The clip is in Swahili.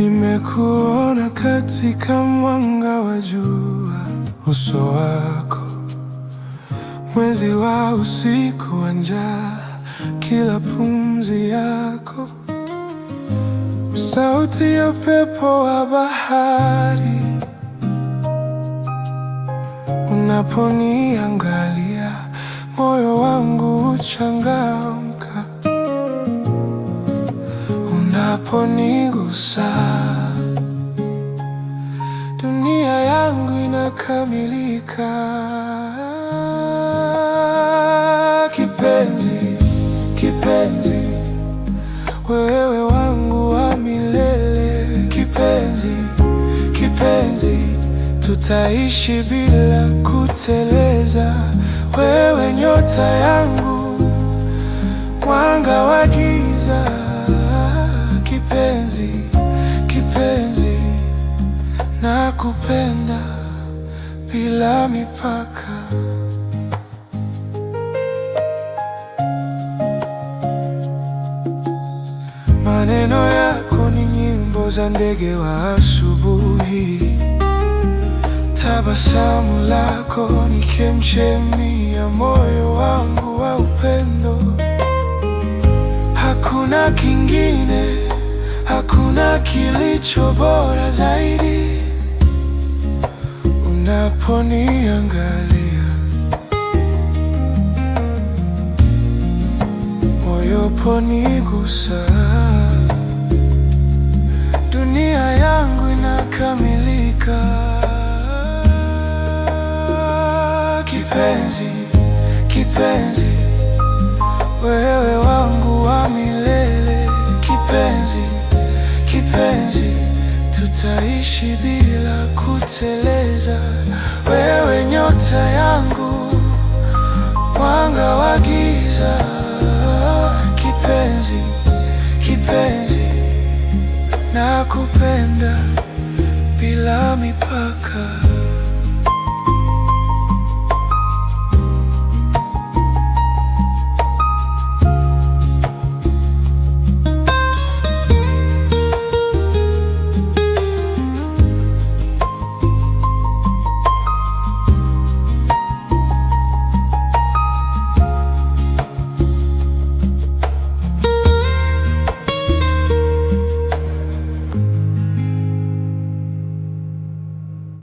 Nimekuona katika mwanga wa jua, uso wako mwezi wa usiku wa njaa, kila pumzi yako sauti ya upepo wa bahari. Unaponiangalia moyo wangu huchangamka, unaponigusa dunia yangu inakamilika. Kipenzi, kipenzi, wewe wangu wa milele. Kipenzi, kipenzi, tutaishi bila kuteleza. Wewe nyota yangu, mwanga wa giza. Kipenzi, kipenzi, nakupenda bila mipaka. Maneno yako ni nyimbo za ndege wa asubuhi. Tabasamu lako ni chemchemi ya moyo wangu wa upendo. Hakuna kingine, hakuna kilicho bora zaidi. Unaponiangalia moyo ponigusa, dunia yangu inakamilika. Kipenzi, kipenzi, wewe wangu wa milele. Kipenzi, kipenzi, tutaishi bila kuteleza. Wewe nyota yangu, mwanga wa giza. Kipenzi, kipenzi, nakupenda bila mipaka.